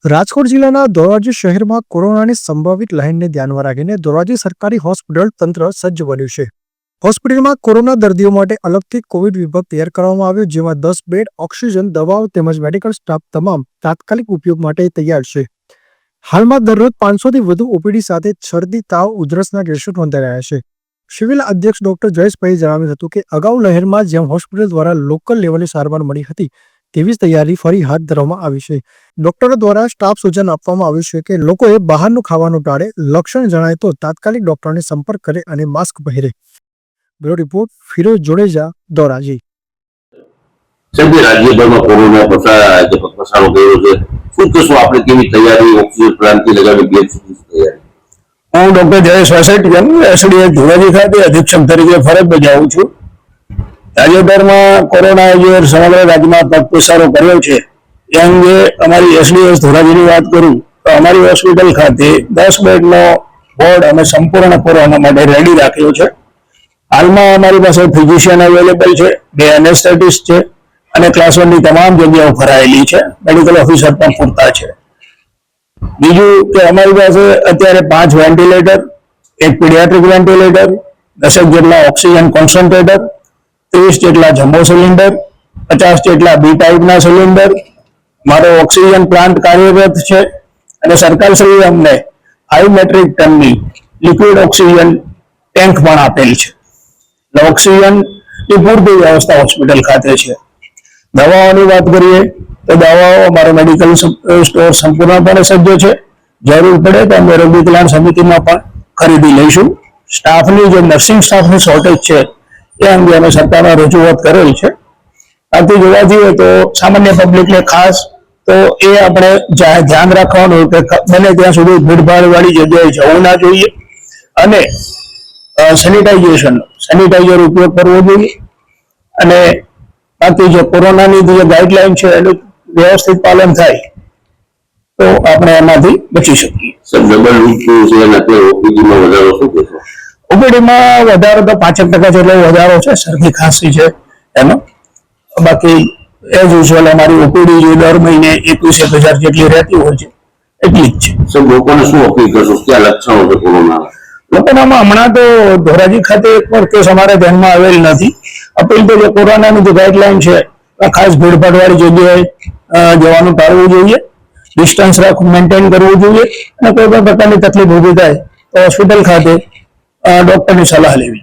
રાજકોટ જિલ્લાના ધોરાજી શહેરમાં કોરોનાની સંભવિત લહેરને ધ્યાનમાં રાખીને ધોરાજી સરકારી હોસ્પિટલ તંત્ર સજ્જ બન્યું છે। હોસ્પિટલમાં કોરોના દર્દીઓ માટે અલગથી કોવિડ વિભાગ તૈયાર કરવામાં આવ્યો, જેમાં 10 બેડ, ઓક્સિજન, દવાઓ તેમજ મેડિકલ સ્ટાફ તમામ તાત્કાલિક ઉપયોગ માટે તૈયાર છે। હાલમાં દરરોજ 500 થી વધુ ઓપીડી સાથે શરદી, તાવ, ઉધરસના કેસો નોંધાઈ રહ્યા છે। સિવિલ અધ્યક્ષ ડોક્ટર જયેશભાઈએ જણાવ્યું હતું કે અગાઉ લહેરમાં જેમ હોસ્પિટલ દ્વારા લોકલ લેવલે સારવાર મળી હતી તેવી જ તૈયારી ફરી હાથ ધરવામાં આવી છે। ડોક્ટરો દ્વારા સ્ટાફ સૂચન આપવામાં આવ્યું છે કે લોકોએ બહારનું ખાવાનું ટાળે, લક્ષણ જણાય તો તાત્કાલિક ડોક્ટરને સંપર્ક કરે અને માસ્ક પહેરે। Bureau report Firoz Jadeja, Dhoraji. સાહેબ, રાજ્યભરમાં કોરોના પસારો કર્યો છે, શું કહેશો આપણે? કેવી તૈયારી, ઓક્સિજન પ્લાન્ટથી લગાવી બેડ સુધી તૈયારી? હું ડોક્ટર જયેશ વાસેટિયા એસડીએચ ધોરાજી ખાતે અધિક્ષક તરીકે ફરજ બજાવું છું। રાજ્યભરમાં કોરોના જે સમગ્ર રાજ્યમાં પગપેસારો કર્યો છે એ અંગે અમારી એસડીએચ ધોરાજીની વાત કરું તો અમારી હોસ્પિટલ ખાતે 10 બેડનો વોર્ડ અમે સંપૂર્ણ કોરોના માટે રેડી રાખ્યો છે। હાલમાં અમારી પાસે ફિઝિશિયન અવેલેબલ છે, 2 એનેસ્થેટિસ્ટ છે અને ક્લાસ 1ની તમામ જગ્યાઓ ભરાયેલી છે। મેડિકલ ઓફિસર પણ પૂરતા છે। બીજું કે અમારી પાસે અત્યારે 5 વેન્ટિલેટર, 1 પીડિયાટ્રિક વેન્ટિલેટર, 10 જેટલા ઓક્સિજન કોન્સન્ટ્રેટર, 30 જેટલા જમ્બો સિલિન્ડર, 50 જેટલા બી ટાઈપના સિલિન્ડર, મારો ઓક્સિજન પ્લાન્ટ કાર્યરત છે અને સરકારશ્રીએ અમને 5 મેટ્રિક ટનની લિક્વિડ ઓક્સિજન ટેન્ક પણ આપેલ છે। ઓક્સિજનની પૂરતી વ્યવસ્થા હોસ્પિટલ ખાતે છે। દવાઓની વાત કરીએ તો દવાઓ અમારો મેડિકલ સ્ટોર સંપૂર્ણપણે સજ્જ છે। જરૂર પડે તો અમે રોગી કલ્યાણ સમિતિમાં પણ ખરીદી લઈશું। સ્ટાફની જે નર્સિંગ સ્ટાફની શોર્ટેજ છે એ અંગે અમે સરકારમાં રજૂઆત કરેલ છે। આથી જોવા જઈએ તો સામાન્ય પબ્લિકને ખાસ તો એ આપણે ધ્યાન રાખવાનું કે બને ત્યાં સુધી ભીડભાડવાળી જગ્યાએ જવું ના જોઈએ અને સેનિટાઈઝર ઉપયોગ કરવો જોઈએ અને બાકી જે કોરોનાની જે ગાઈડલાઈન છે એનું વ્યવસ્થિત પાલન થાય તો આપણે એમાંથી બચી શકીએ। ઓપીડીમાં વધારો તો 5% જેટલો વધારો છે, શરદી ખાંસી છે એનો। બાકી એઝ યુઝ્યુઅલ અમારી ઓપીડી જે દર મહિને 21,000 જેટલી રહેતી હોય છે એટલી જ છે। લોકોને શું અપીલ કરશો? ક્યાં લક્ષણો છે કોરોના? લોકોનામાં હમણાં તો ધોરાજી ખાતે એક પણ કેસ અમારા ધ્યાનમાં આવેલ નથી। અપીલ તો જે કોરોનાની જે ગાઈડલાઈન છે ખાસ ભીડભાડવાળી જગ્યાએ જવાનું ટાળવું જોઈએ, ડિસ્ટન્સ મેન્ટેન કરવું જોઈએ અને કોઈ પણ પ્રકારની તકલીફ ઊભી થાય તો હોસ્પિટલ ખાતે ડોક્ટરની સલાહ લેવી જોઈએ।